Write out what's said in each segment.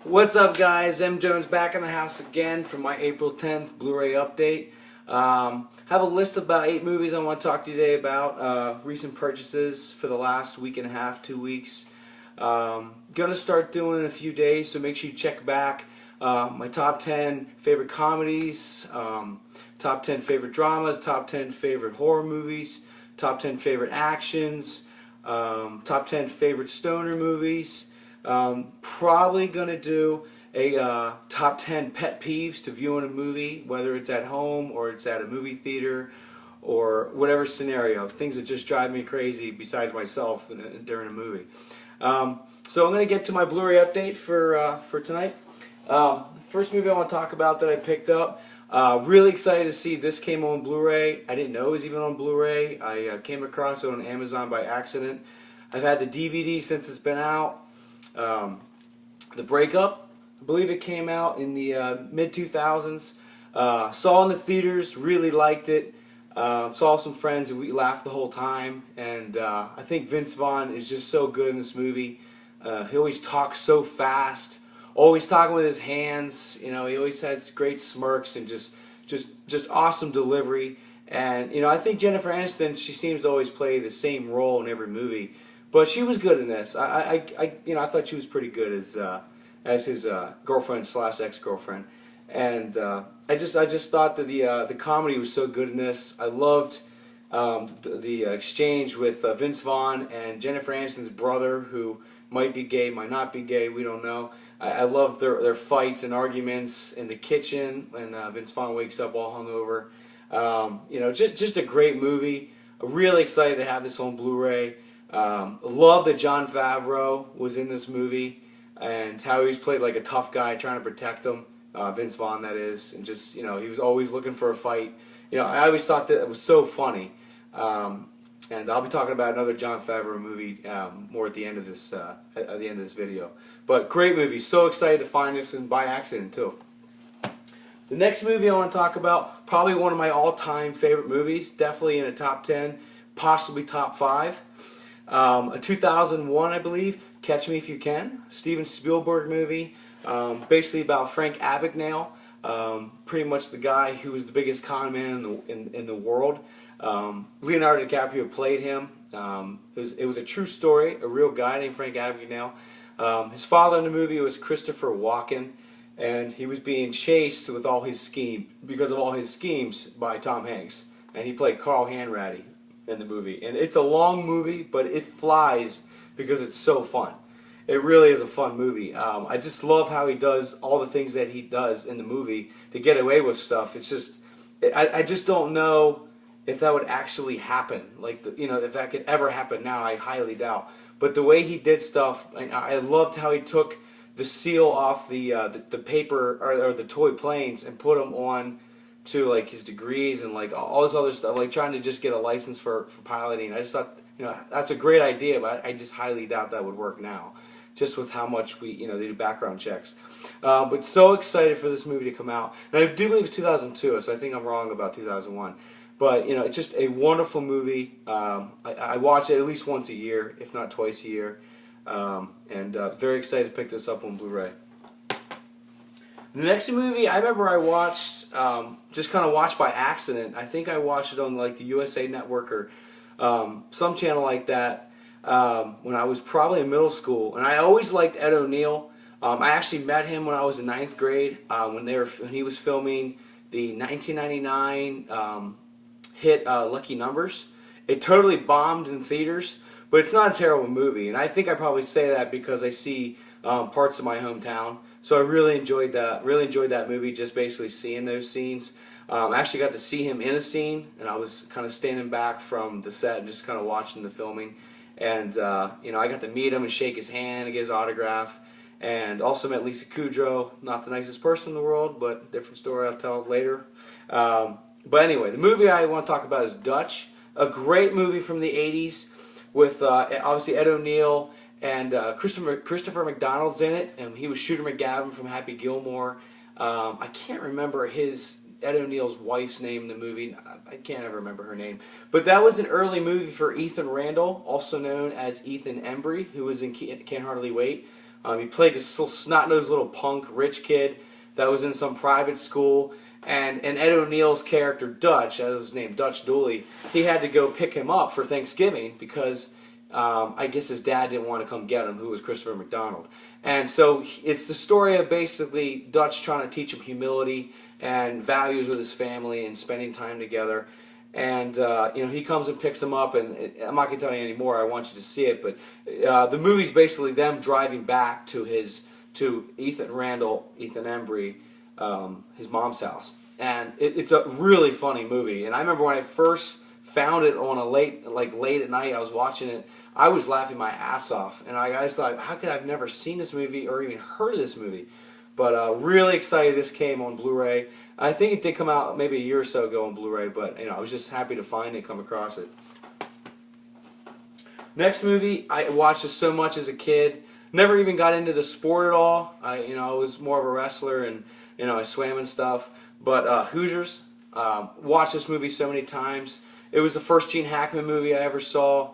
What's up, guys? M. Jones back in the house again for my April 10th Blu-ray update. Have a list of about 8 movies I want to talk to you today about. Recent purchases for the last week and a half, 2 weeks. Gonna start doing in a few days, so make sure you check back. My top 10 favorite comedies, top 10 favorite dramas, top 10 favorite horror movies, top 10 favorite actions, top 10 favorite stoner movies. Probably gonna do a top 10 pet peeves to viewing a movie, whether it's at home or it's at a movie theater or whatever scenario. Things that just drive me crazy besides myself during a movie. So I'm gonna get to my Blu-ray update for tonight. First movie I want to talk about that I picked up. Really excited to see this came on Blu-ray. I didn't know it was even on Blu-ray. I came across it on Amazon by accident. I've had the DVD since it's been out. The Breakup, I believe it came out in the mid-2000s. Saw in the theaters, really liked it. Saw some friends and we laughed the whole time. And I think Vince Vaughn is just so good in this movie. He always talks so fast, always talking with his hands. You know, he always has great smirks and just awesome delivery. And you know, I think Jennifer Aniston, she seems to always play the same role in every movie. But she was good in this. I thought she was pretty good as his girlfriend / ex-girlfriend, and I just thought that the comedy was so good in this. I loved the exchange with Vince Vaughn and Jennifer Aniston's brother, who might be gay, might not be gay. We don't know. I loved their fights and arguments in the kitchen when Vince Vaughn wakes up all hungover. You know, just a great movie. I'm really excited to have this on Blu-ray. Love that Jon Favreau was in this movie and how he's played like a tough guy trying to protect him, Vince Vaughn that is, and just, you know, he was always looking for a fight. You know, I always thought that it was so funny, and I'll be talking about another Jon Favreau movie more at the end of this video. But great movie, so excited to find this, and by accident too. The next movie I want to talk about, probably one of my all-time favorite movies, definitely in a top 10, possibly top 5. A 2001, I believe, Catch Me If You Can, Steven Spielberg movie, basically about Frank Abagnale, pretty much the guy who was the biggest con man in the world. Leonardo DiCaprio played him. It was a true story, a real guy named Frank Abagnale. His father in the movie was Christopher Walken, and he was being chased with all his because of all his schemes by Tom Hanks, and he played Carl Hanratty in the movie. And it's a long movie, but it flies because it's so fun. It really is a fun movie. I just love how he does all the things that he does in the movie to get away with stuff. It's just, I just don't know if that would actually happen. Like, you know, if that could ever happen now, I highly doubt. But the way he did stuff, I loved how he took the seal off the paper or the toy planes and put them on to like his degrees and like all this other stuff, like trying to just get a license for piloting. I just thought, you know, that's a great idea, but I just highly doubt that would work now, just with how much they do background checks. But so excited for this movie to come out. And I do believe it's 2002, so I think I'm wrong about 2001. But you know, it's just a wonderful movie. I watch it at least once a year, if not twice a year, and very excited to pick this up on Blu-ray. The next movie I remember I watched, just kind of watched by accident. I think I watched it on like the USA Network or some channel like that when I was probably in middle school. And I always liked Ed O'Neill. I actually met him when I was in 9th grade when he was filming the 1999 hit Lucky Numbers. It totally bombed in theaters, but it's not a terrible movie. And I think I probably say that because I see parts of my hometown. So I really enjoyed that. Really enjoyed that movie. Just basically seeing those scenes. I actually got to see him in a scene, and I was kind of standing back from the set and just kind of watching the filming. And you know, I got to meet him and shake his hand and get his autograph. And also met Lisa Kudrow. Not the nicest person in the world, but different story I'll tell later. But anyway, the movie I want to talk about is Dutch. A great movie from the 80s with obviously Ed O'Neill. And Christopher McDonald's in it, and he was Shooter McGavin from Happy Gilmore. I can't remember Ed O'Neill's wife's name in the movie. I can't ever remember her name. But that was an early movie for Ethan Randall, also known as Ethan Embry, who was in Can't Hardly Wait. He played this little snot-nosed little punk rich kid that was in some private school, and Ed O'Neill's character Dutch, that was his name, Dutch Dooley, he had to go pick him up for Thanksgiving because I guess his dad didn't want to come get him, who was Christopher McDonald. And so it's the story of basically Dutch trying to teach him humility and values with his family and spending time together. And he comes and picks him up, and I'm not going to tell you any more. I want you to see it, but the movie's basically them driving back to Ethan Embry, his mom's house, and it's a really funny movie. And I remember when I first found it on a late at night, I was watching it. I was laughing my ass off, and I just thought, how could I've never seen this movie or even heard of this movie? But really excited this came on Blu-ray. I think it did come out maybe a year or so ago on Blu-ray, but I was just happy to find it, come across it. Next movie, I watched this so much as a kid. Never even got into the sport at all. I was more of a wrestler, and I swam and stuff. But Hoosiers, watched this movie so many times. It was the first Gene Hackman movie I ever saw.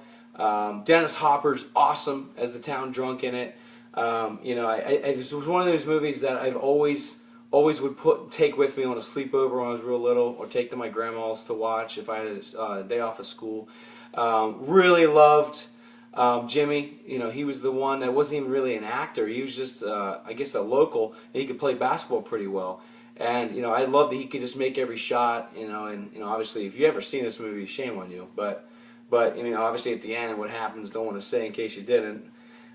Dennis Hopper's awesome as the town drunk in it. This was one of those movies that I've always would take with me on a sleepover when I was real little, or take to my grandma's to watch if I had a day off of school. Really loved Jimmy. He was the one that wasn't even really an actor. He was just, I guess, a local, and he could play basketball pretty well. And I loved that he could just make every shot. And obviously, if you ever seen this movie, shame on you. But obviously at the end, what happens, don't want to say in case you didn't.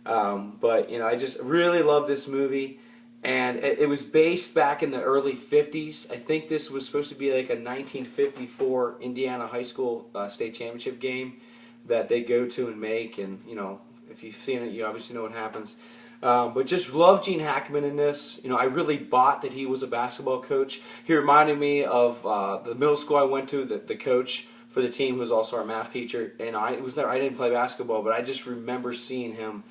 I just really love this movie, and it was based back in the early 50s. I think this was supposed to be like a 1954 Indiana high school state championship game that they go to and make, and if you've seen it, you obviously know what happens. But just love Gene Hackman in this. I really bought that he was a basketball coach. He reminded me of the middle school I went to, the coach for the team, who was also our math teacher. And I didn't play basketball, but I just remember seeing him.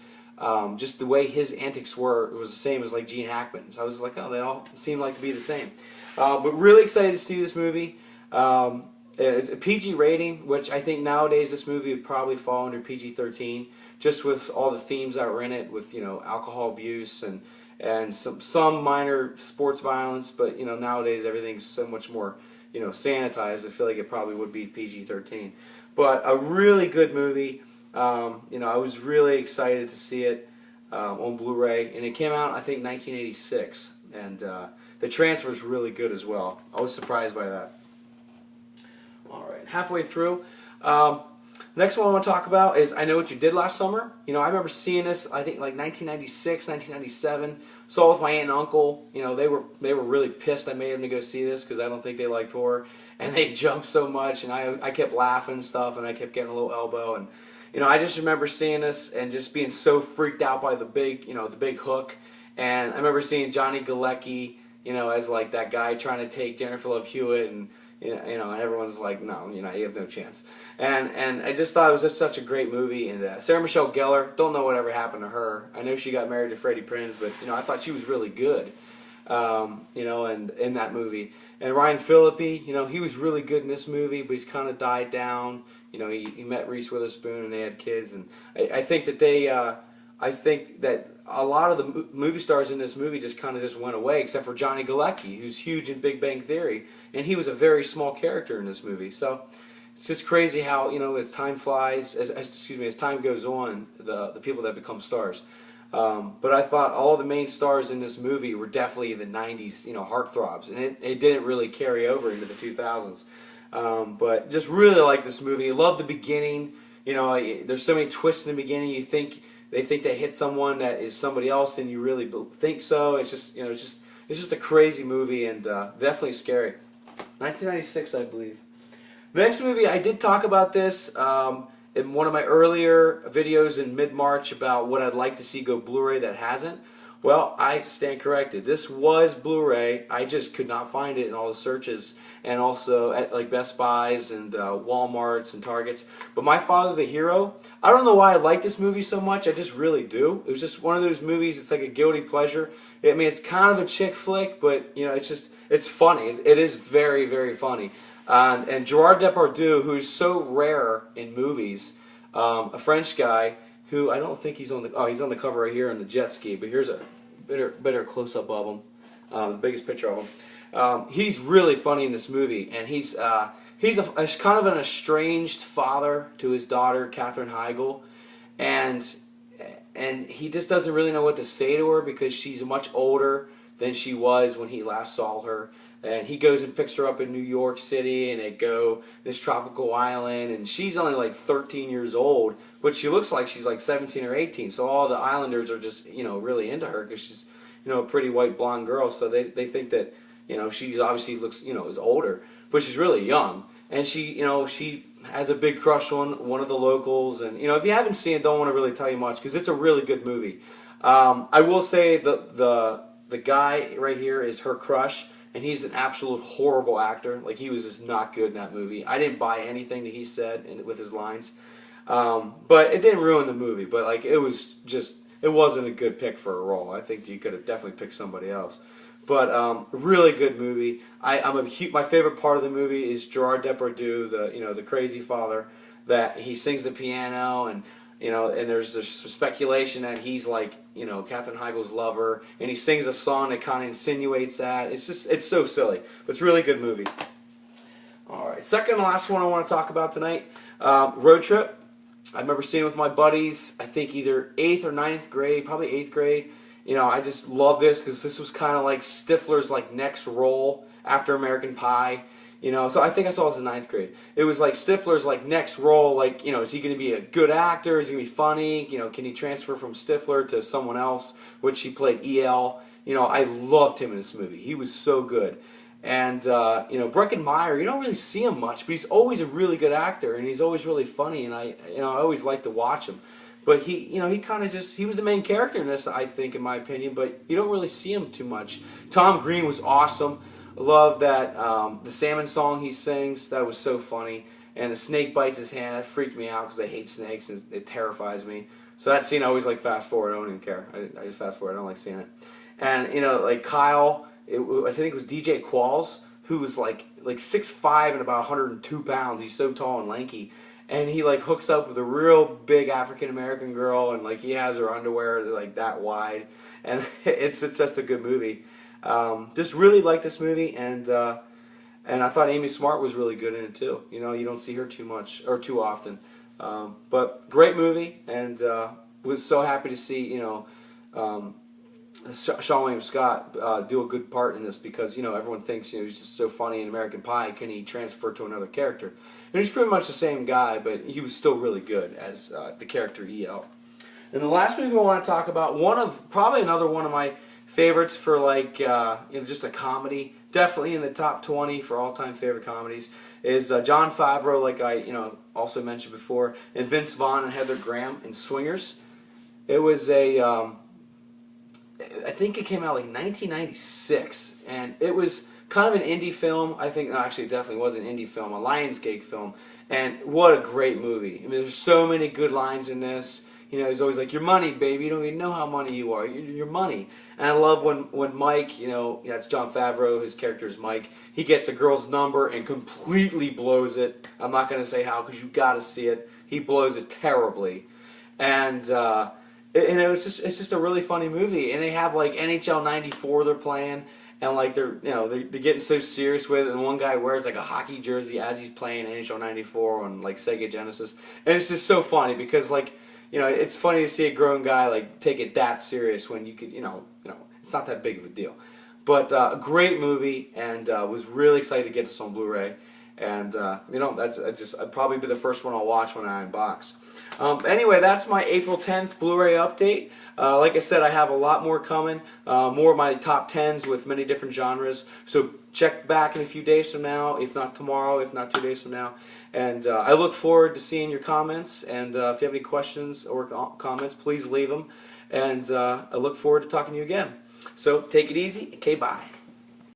Just the way his antics were, it was the same as like Gene Hackman. So I was like, oh, they all seem like to be the same. But really excited to see this movie. It's a PG rating, which I think nowadays this movie would probably fall under PG-13, just with all the themes that were in it, with alcohol abuse and some minor sports violence. But nowadays everything's so much more sanitized. I feel like it probably would be PG-13. But a really good movie. I was really excited to see it on Blu-ray, and it came out, I think, 1986, and the transfer is really good as well. I was surprised by that. All right, halfway through. Next one I want to talk about is I Know What You Did Last Summer. I remember seeing this, I think, like 1996, 1997. Saw it with my aunt and uncle. They were really pissed I made them to go see this because I don't think they liked horror, and they jumped so much, and I kept laughing and stuff, and I kept getting a little elbow, and I just remember seeing this and just being so freaked out by the big hook. And I remember seeing Johnny Galecki, as like that guy trying to take Jennifer Love Hewitt, and and everyone's like, no, you have no chance. And I just thought it was just such a great movie. And Sarah Michelle Gellar, don't know whatever happened to her. I know she got married to Freddie Prinze, but I thought she was really good. And in that movie. And Ryan Phillippe, he was really good in this movie, but he's kind of died down. He met Reese Witherspoon and they had kids, and I think that I think that a lot of the movie stars in this movie just went away, except for Johnny Galecki, who's huge in Big Bang Theory, and he was a very small character in this movie. So it's just crazy how as time flies, as time goes on, the people that become stars. But I thought all the main stars in this movie were definitely the 90s, heartthrobs, and it didn't really carry over into the 2000s. But just really like this movie. I love the beginning. There's so many twists in the beginning. They think they hit someone that is somebody else, and you really think so. It's just it's just a crazy movie, and definitely scary. 1996, I believe. The next movie, I did talk about this in one of my earlier videos in mid-March about what I'd like to see go Blu-ray that hasn't. Well, I stand corrected. This was Blu-ray. I just could not find it in all the searches, and also at like Best Buys and Walmarts and Targets. But My Father the Hero, I don't know why I like this movie so much. I just really do. It was just one of those movies. It's like a guilty pleasure. I mean, it's kind of a chick flick, but it's funny. It is very, very funny. And Gerard Depardieu, who is so rare in movies, a French guy who I don't think he's on the, oh, he's on the cover right here on the jet ski, but here's a better close-up of him, the biggest picture of him. He's really funny in this movie, and he's a kind of an estranged father to his daughter, Katherine Heigl, and he just doesn't really know what to say to her because she's much older than she was when he last saw her. And he goes and picks her up in New York City, and they go this tropical island, and she's only like 13 years old, but she looks like she's like 17 or 18. So all the islanders are just, you know, really into her because she's, you know, a pretty white blonde girl. So they think that, you know, she's obviously looks, you know, is older, but she's really young. And she, you know, she has a big crush on one of the locals. And, you know, if you haven't seen it, don't want to really tell you much because it's a really good movie. I will say the guy right here is her crush. And he's an absolute horrible actor. Like, he was just not good in that movie. I didn't buy anything that he said with his lines. But it didn't ruin the movie. But, like, it wasn't a good pick for a role. I think you could have definitely picked somebody else. But really good movie. My favorite part of the movie is Gerard Depardieu, the crazy father, that he sings the piano, and you know, and there's some speculation that he's like, you know, Katherine Heigl's lover, and he sings a song that kind of insinuates that. It's so silly, but it's a really good movie. All right, second and last one I want to talk about tonight, Road Trip. I remember seeing it with my buddies, I think either 8th or 9th grade, probably 8th grade. You know, I just love this because this was kind of like Stifler's like next role after American Pie. You know, so I think I saw this in 9th grade. It was like Stifler's like next role, like, you know, is he going to be a good actor? Is he going to be funny? You know, can he transfer from Stifler to someone else, which he played E.L.? You know, I loved him in this movie. He was so good. And, you know, Breckin Meyer, you don't really see him much, but he's always a really good actor, and he's always really funny, and I always like to watch him. But he, you know, he kind of just, he was the main character in this, I think, in my opinion, but you don't really see him too much. Tom Green was awesome. Love that, the salmon song he sings, that was so funny. And the snake bites his hand, that freaked me out because I hate snakes and it terrifies me. So that scene I always like fast forward, I don't even care. I just fast forward, I don't like seeing it. And, you know, like Kyle, I think it was DJ Qualls, who was like 6'5" and about 102 pounds. He's so tall and lanky. And he like hooks up with a real big African American girl, and like he has her underwear like that wide. And it's just a good movie. Just really like this movie, and I thought Amy Smart was really good in it too. You know, you don't see her too much or too often, but great movie, and was so happy to see, you know, Sean William Scott do a good part in this because, you know, everyone thinks, you know, he's just so funny in American Pie. Can he transfer to another character? And he's pretty much the same guy, but he was still really good as the character E.L. And the last movie I want to talk about, probably another one of my favorites for like, you know, just a comedy, definitely in the top 20 for all-time favorite comedies, is Jon Favreau, like I, you know, also mentioned before, and Vince Vaughn and Heather Graham in Swingers. It was I think it came out like 1996, and it was kind of an indie film. I think, no, actually it definitely was an indie film, a Lionsgate film, and what a great movie. I mean, there's so many good lines in this. You know, he's always like, "Your money, baby. You don't even know how money you are. Your money." And I love when Mike, you know, that's Jon Favreau, his character is Mike, he gets a girl's number and completely blows it. I'm not going to say how because you got to see it. He blows it terribly. And it's just a really funny movie. And they have like NHL '94 they're playing, and like they're getting so serious with it. And one guy wears like a hockey jersey as he's playing NHL '94 on like Sega Genesis, and it's just so funny because like, you know, it's funny to see a grown guy like take it that serious when you could, you know, it's not that big of a deal. But a great movie, and was really excited to get this on Blu-ray. And you know, I'd probably be the first one I'll watch when I unbox. Anyway, that's my April 10th Blu-ray update. Like I said, I have a lot more coming, more of my top 10s with many different genres. So check back in a few days from now, if not tomorrow, if not 2 days from now. And I look forward to seeing your comments. And if you have any questions or comments, please leave them. And I look forward to talking to you again. So take it easy. Okay, bye.